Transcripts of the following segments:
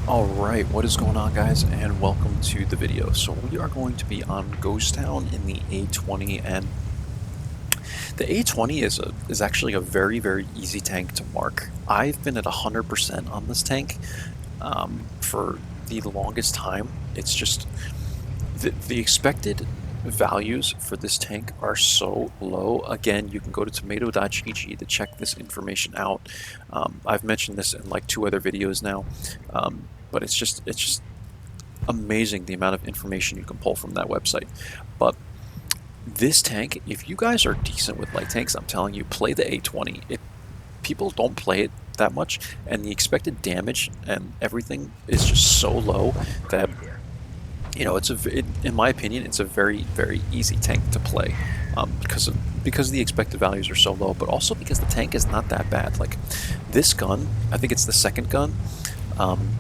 Alright, what is going on, guys, and welcome to the video. So we are going to be on Ghost Town in the A20, and the A20 is actually a very easy tank to mark. I've been at 100% on this tank for the longest time. It's just the expected values for this tank are so low. Again, you can go to tomato.gg to check this information out. I've mentioned this in like 2 other videos now, but it's just amazing the amount of information you can pull from that website. But this tank, if you guys are decent with light tanks, I'm telling you, play the A20. People don't play it that much, and the expected damage and everything is just so low that, you know, in my opinion, it's a very easy tank to play, because the expected values are so low, but also because the tank is not that bad. Like this gun, I think it's the second gun.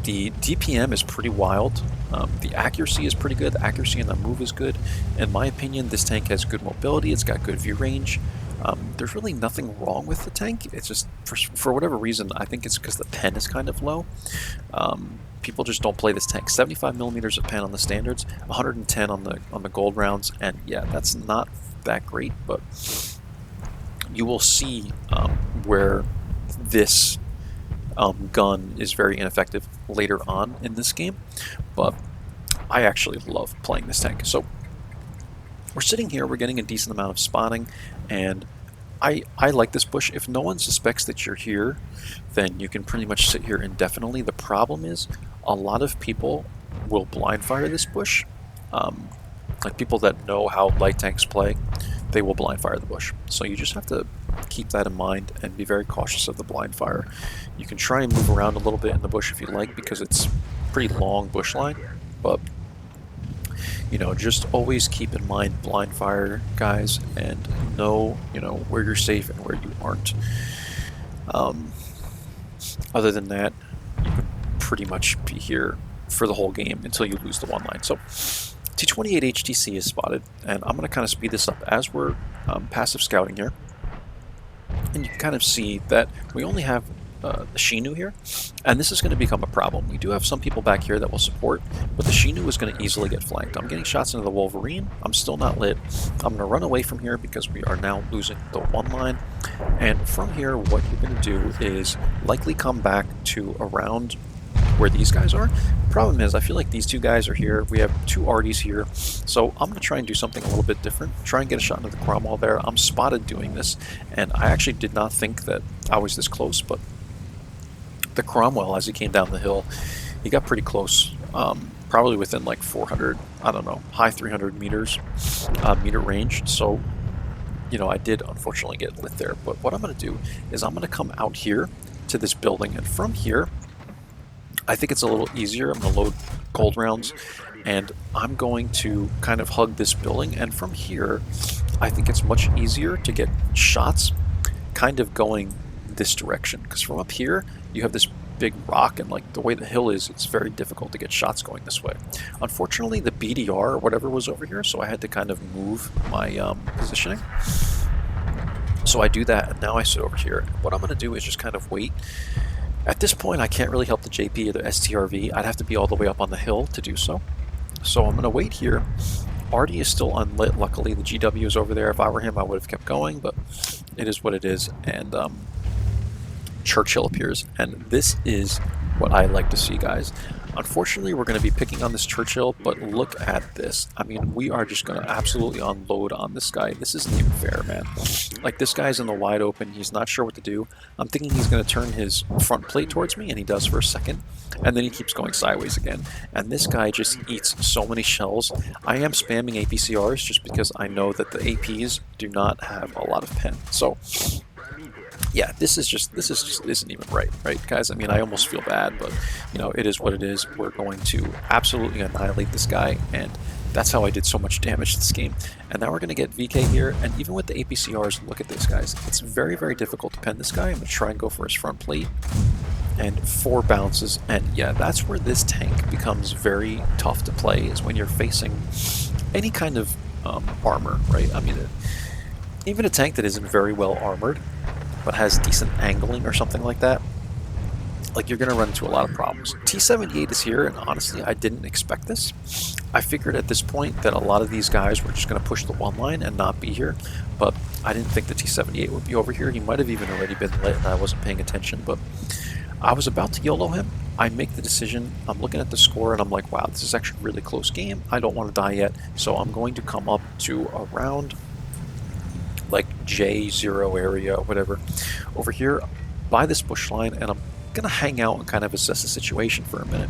The DPM is pretty wild. The accuracy is pretty good. The accuracy in the move is good. In my opinion, this tank has good mobility. It's got good view range. There's really nothing wrong with the tank. It's just, for whatever reason, I think it's because the pen is kind of low. People just don't play this tank. 75 millimeters of pen on the standards, 110 on the gold rounds, and yeah, that's not that great. But you will see where this gun is very ineffective later on in this game, but I actually love playing this tank. So we're sitting here, we're getting a decent amount of spotting, and I like this bush. If no one suspects that you're here, then you can pretty much sit here indefinitely. The problem is a lot of people will blind fire this bush. Like people that know how light tanks play, they will blind fire the bush. So you just have to keep that in mind and be very cautious of the blind fire. You can try and move around a little bit in the bush if you like, because it's pretty long bush line, but you know, just always keep in mind blind fire, guys, and know, you know, where you're safe and where you aren't. Other than that, you can pretty much be here for the whole game until you lose the one line. So T28 HTC is spotted, and I'm going to kind of speed this up as we're passive scouting here. And you can kind of see that we only have the Shinu here, and this is going to become a problem. We do have some people back here that will support, but the Shinu is going to easily get flanked. I'm getting shots into the Wolverine. I'm still not lit. I'm going to run away from here because we are now losing the one line. And from here, what you're going to do is likely come back to around where these guys are. Problem is, I feel like these two guys are here. We have two Arties here, so I'm going to try and do something a little bit different. Try and get a shot into the Cromwell there. I'm spotted doing this, and I actually did not think that I was this close, but the Cromwell, as he came down the hill, he got pretty close, probably within like 400, I don't know, high 300 meters, meter range. So, you know, I did unfortunately get lit there, but what I'm going to do is I'm going to come out here to this building, and from here, I think it's a little easier. I'm going to load gold rounds, and I'm going to kind of hug this building, and from here, I think it's much easier to get shots kind of going this direction, because from up here, you have this big rock, and like the way the hill is, it's very difficult to get shots going this way. Unfortunately, the BDR or whatever was over here, so I had to kind of move my positioning. So I do that, and now I sit over here. What I'm going to do is just kind of wait. At this point, I can't really help the JP or the STRV. I'd have to be all the way up on the hill to do so. So I'm going to wait here. Artie is still unlit. Luckily, the GW is over there. If I were him, I would have kept going, but it is what it is. And Churchill appears, and this is what I like to see, guys. Unfortunately, we're going to be picking on this Churchill, but look at this. I mean, we are just going to absolutely unload on this guy. This isn't even fair, man. Like, this guy's in the wide open. He's not sure what to do. I'm thinking he's going to turn his front plate towards me, and he does for a second, and then he keeps going sideways again. And this guy just eats so many shells. I am spamming APCRs just because I know that the APs do not have a lot of pen. So yeah, this just isn't even right, guys? I mean, I almost feel bad, but, you know, it is what it is. We're going to absolutely annihilate this guy, and that's how I did so much damage this game. And now we're going to get VK here, and even with the APCRs, look at this, guys. It's very difficult to pen this guy. I'm going to try and go for his front plate, and 4 bounces, and yeah, that's where this tank becomes very tough to play, is when you're facing any kind of armor, right? I mean, even a tank that isn't very well armored, but has decent angling or something like that, like you're going to run into a lot of problems. T78 is here, and honestly, I didn't expect this. I figured at this point that a lot of these guys were just going to push the one line and not be here, but I didn't think the T78 would be over here. He might have even already been lit, and I wasn't paying attention, but I was about to YOLO him. I make the decision, I'm looking at the score, and I'm like, wow, this is actually a really close game. I don't want to die yet, so I'm going to come up to around like J0 area, whatever, over here by this bush line, and I'm gonna hang out and kind of assess the situation for a minute.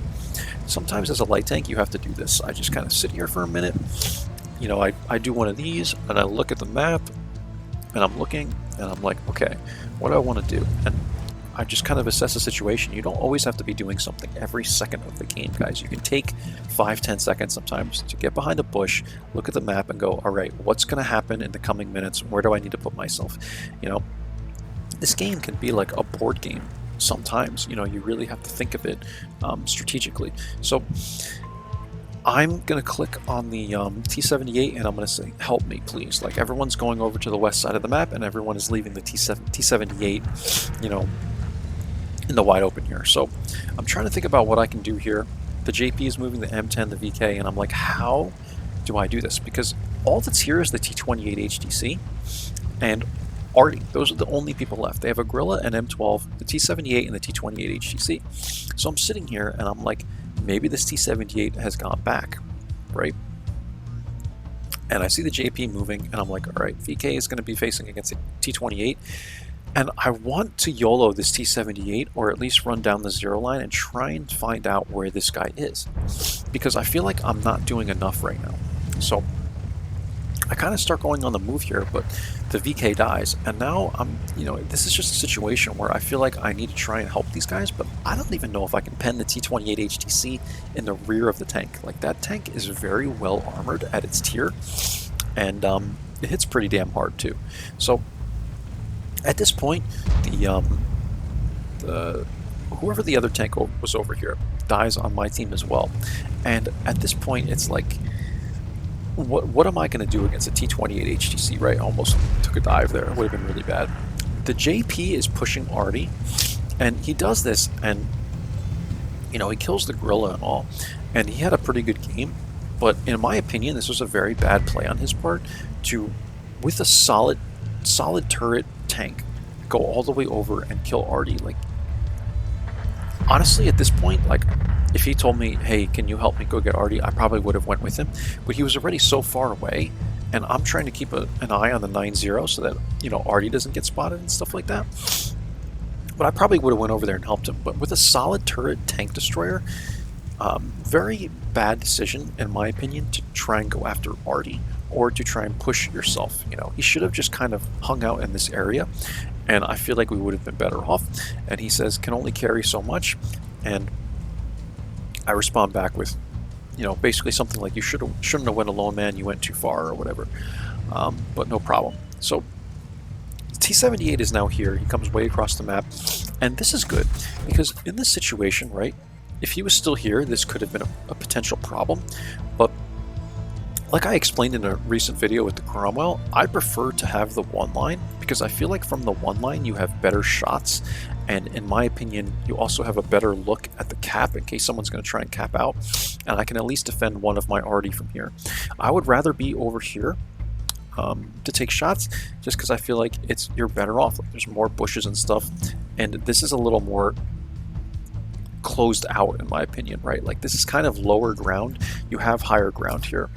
Sometimes as a light tank you have to do this. I just kind of sit here for a minute, you know, I do one of these and I look at the map and I'm looking and I'm like, okay, what do I want to do? And I just kind of assess the situation. You don't always have to be doing something every second of the game, guys. You can take 5-10 seconds sometimes to get behind a bush, look at the map and go, all right, what's going to happen in the coming minutes? Where do I need to put myself? You know, this game can be like a board game sometimes. You know, you really have to think of it strategically. So I'm going to click on the T78 and I'm going to say, help me, please. Like, everyone's going over to the west side of the map and everyone is leaving the T78, you know, in the wide open here. So I'm trying to think about what I can do here. The JP is moving the M10, the VK, and I'm like, how do I do this? Because all that's here is the T28 HTC and Artie. Those are the only people left. They have a Gorilla, an M12, the T78, and the T28 HTC. So I'm sitting here and I'm like, maybe this T78 has gone back, right? And I see the JP moving and I'm like, all right, VK is going to be facing against the T28. And I want to YOLO this T78, or at least run down the zero line and try and find out where this guy is. Because I feel like I'm not doing enough right now. So I kind of start going on the move here, but the VK dies. And now I'm, you know, this is just a situation where I feel like I need to try and help these guys, but I don't even know if I can pen the T28 HTC in the rear of the tank. Like, that tank is very well armored at its tier, and it hits pretty damn hard too. So at this point, the whoever the other tank was over here dies on my team as well. And at this point, it's like, what am I going to do against a T28 HTC, right? I almost took a dive there. It would have been really bad. The JP is pushing Artie, and he does this, and, you know, he kills the Gorilla and all, and he had a pretty good game. But in my opinion, this was a very bad play on his part to, with a solid turret tank, go all the way over and kill Artie. Like, honestly, at this point, like, if he told me, hey, can you help me go get Artie, I probably would have went with him. But he was already so far away, and I'm trying to keep an eye on the 9-0 so that, you know, Artie doesn't get spotted and stuff like that. But I probably would have went over there and helped him. But with a solid turret tank destroyer, very bad decision, in my opinion, to try and go after Artie or to try and push yourself. You know, he should have just kind of hung out in this area, and I feel like we would have been better off. And he says, can only carry so much, and I respond back with, you know, basically something like, you shouldn't have went alone, man, you went too far, or whatever. But no problem. So T78 is now here. He comes way across the map, and this is good because in this situation, right, if he was still here, this could have been a potential problem. But like I explained in a recent video with the Cromwell, I prefer to have the one line because I feel like from the one line you have better shots, and in my opinion you also have a better look at the cap in case someone's going to try and cap out, and I can at least defend one of my Artie from here. I would rather be over here to take shots just because I feel like you're better off. Like, there's more bushes and stuff, and this is a little more closed out in my opinion, right? Like, this is kind of lower ground. You have higher ground here.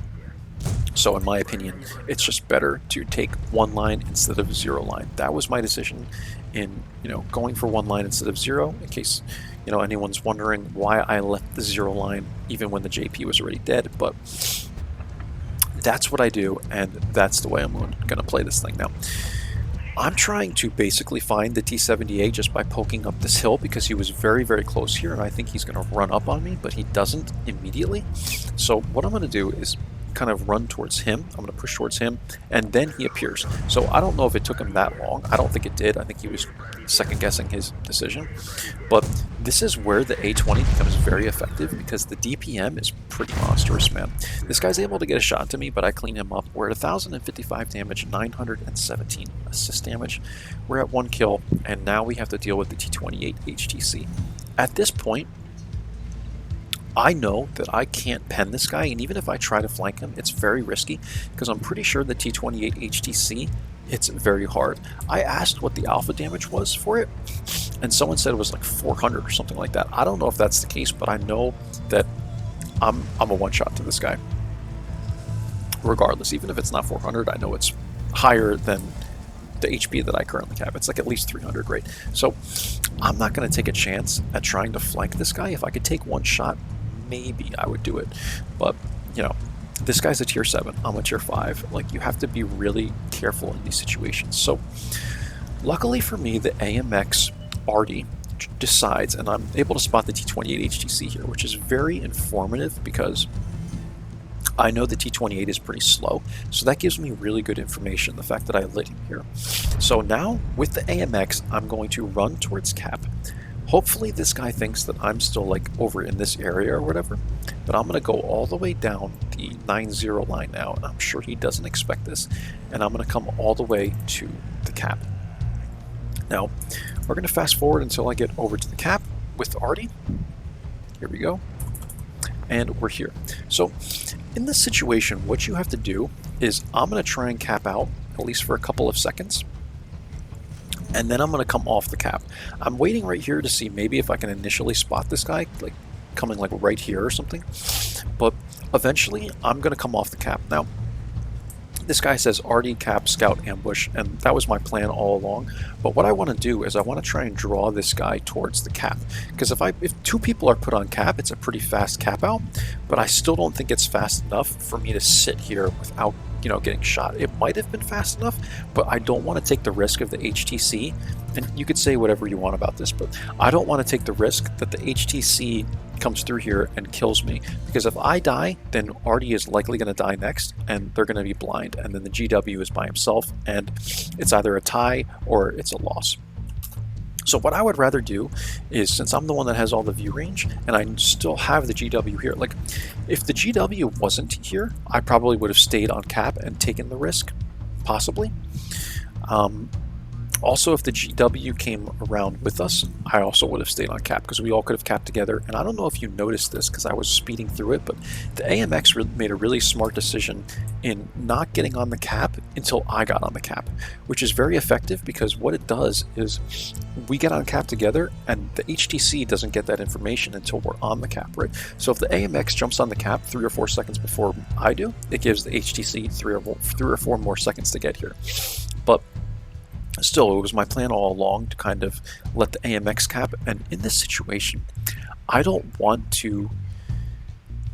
So in my opinion, it's just better to take one line instead of zero line. That was my decision in, you know, going for one line instead of zero, in case, you know, anyone's wondering why I left the zero line even when the JP was already dead. But that's what I do, and that's the way I'm going to play this thing now. I'm trying to basically find the T78 just by poking up this hill because he was very, very close here, and I think he's going to run up on me, but he doesn't immediately. So what I'm going to do is kind of run towards him. I'm going to push towards him, and then he appears. So I don't know if it took him that long. I don't think it did. I think he was second-guessing his decision. But this is where the A20 becomes very effective because the DPM is pretty monstrous, man. This guy's able to get a shot to me, but I clean him up. We're at 1,055 damage, 917 assist damage. We're at 1 kill, and now we have to deal with the T28 HTC. At this point, I know that I can't pen this guy, and even if I try to flank him, it's very risky because I'm pretty sure the T28 HTC hits very hard. I asked what the alpha damage was for it, and someone said it was like 400 or something like that. I don't know if that's the case, but I know that I'm a one-shot to this guy. Regardless, even if it's not 400, I know it's higher than the HP that I currently have. It's like at least 300, right? So I'm not going to take a chance at trying to flank this guy. If I could take one shot, maybe I would do it. But, you know, this guy's a tier 7, I'm a tier 5. Like, you have to be really careful in these situations. So luckily for me, the AMX RD decides, and I'm able to spot the T28 HTC here, which is very informative because I know the T28 is pretty slow, so that gives me really good information, the fact that I lit him here. So now, with the AMX, I'm going to run towards cap. Hopefully this guy thinks that I'm still like over in this area or whatever, but I'm going to go all the way down the 9-0 line now, and I'm sure he doesn't expect this, and I'm going to come all the way to the cap. Now, we're going to fast forward until I get over to the cap with Artie. Here we go. And we're here. So in this situation, what you have to do is I'm going to try and cap out, at least for a couple of seconds, and then I'm going to come off the cap. I'm waiting right here to see maybe if I can initially spot this guy, like coming like right here or something, but eventually I'm going to come off the cap. Now, this guy says RD cap scout ambush, and that was my plan all along. But what I want to do is I want to try and draw this guy towards the cap, because if two people are put on cap, it's a pretty fast cap out. But I still don't think it's fast enough for me to sit here without, you know, getting shot. It might have been fast enough, but I don't want to take the risk of the HTC. And you could say whatever you want about this, but I don't want to take the risk that the HTC comes through here and kills me, because if I die, then Artie is likely going to die next, and they're going to be blind, and then the GW is by himself, and it's either a tie or it's a loss. So what I would rather do is, since I'm the one that has all the view range, and I still have the GW here, like, if the GW wasn't here, I probably would have stayed on cap and taken the risk, possibly. Also, if the GW came around with us, I also would have stayed on cap, because we all could have capped together. And I don't know if you noticed this, because I was speeding through it, but the AMX made a really smart decision in not getting on the cap until I got on the cap, which is very effective, because what it does is we get on cap together, and the HTC doesn't get that information until we're on the cap, right? So if the AMX jumps on the cap 3 or 4 seconds before I do, it gives the HTC 3 or 4 more seconds to get here. But still, it was my plan all along to kind of let the AMX cap, and in this situation, I don't want to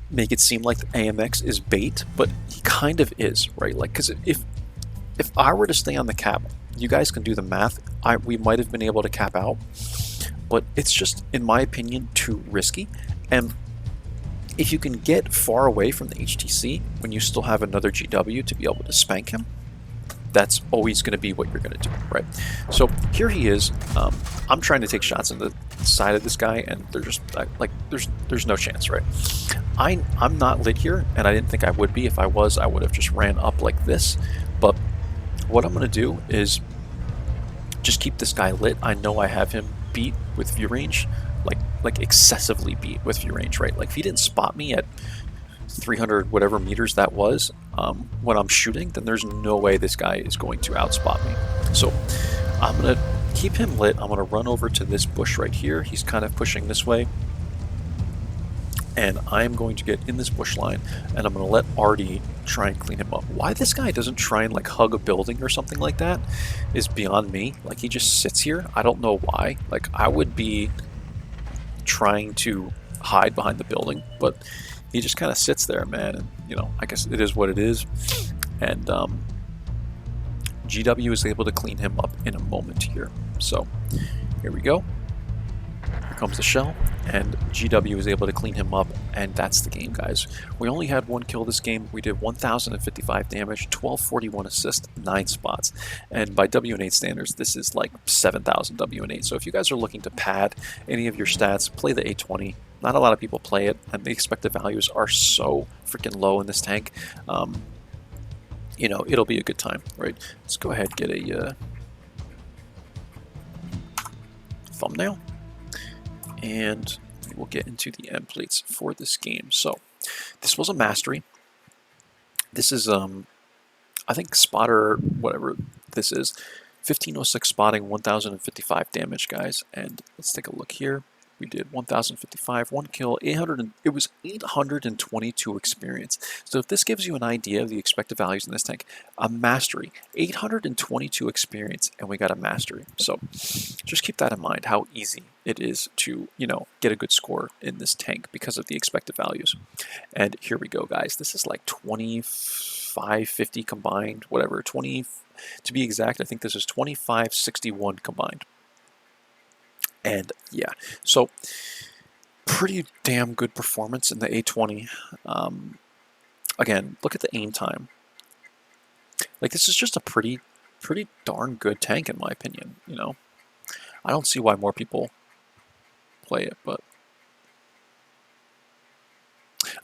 make it seem like the AMX is bait, but he kind of is, right? Like, because if I were to stay on the cap, you guys can do the math, we might have been able to cap out, but it's just, in my opinion, too risky. And if you can get far away from the HTC when you still have another GW to be able to spank him, that's always going to be what you're going to do, right? So here he is. I'm trying to take shots on the side of this guy, and they're just like, there's no chance, right? I'm not lit here, and I didn't think I would be. If I was, I would have just ran up like this. But what I'm going to do is just keep this guy lit. I know I have him beat with view range, like excessively beat with view range, right? Like, if he didn't spot me at 300 whatever meters that was when I'm shooting, then there's no way this guy is going to outspot me. So I'm going to keep him lit. I'm going to run over to this bush right here. He's kind of pushing this way, and I'm going to get in this bush line, and I'm going to let Artie try and clean him up. Why this guy doesn't try and like hug a building or something like that is beyond me. Like, he just sits here. I don't know why. Like, I would be trying to hide behind the building, but he just kind of sits there, man, and, you know, I guess it is what it is. And GW is able to clean him up in a moment here. So here we go. Here comes the shell. and GW was able to clean him up, and that's the game, guys. We only had 1 kill this game. We did 1,055 damage, 1241 assist, 9 spots. And by WN8 standards, this is like 7,000 WN8. So if you guys are looking to pad any of your stats, play the 820. Not a lot of people play it, and the expected values are so freaking low in this tank. You know, it'll be a good time, right? Let's go ahead and get a thumbnail, and we'll get into the end plates for this game. So this was a mastery. This is I think spotter, whatever this is, 1506 spotting, 1055 damage, guys. And let's take a look here. We did 1055, 1 kill, 800, it was 822 experience. So if this gives you an idea of the expected values in this tank, a mastery, 822 experience, and we got a mastery. So just keep that in mind, how easy it is to, you know, get a good score in this tank because of the expected values. And here we go, guys. This is like 2550 combined, whatever, 20, to be exact, I think this is 2561 combined. And yeah, so pretty damn good performance in the A20. Again, look at the aim time. Like, this is just a pretty darn good tank in my opinion, you know. I don't see why more people play it, but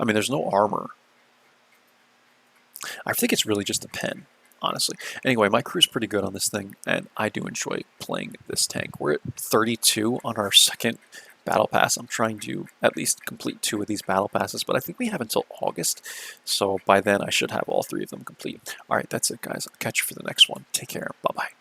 I mean, there's no armor. I think it's really just a pen, honestly. Anyway, my crew's pretty good on this thing, and I do enjoy playing this tank. We're at 32 on our second battle pass. I'm trying to at least complete 2 of these battle passes, but I think we have until August, so by then I should have all 3 of them complete. All right, that's it, guys. I'll catch you for the next one. Take care. Bye-bye.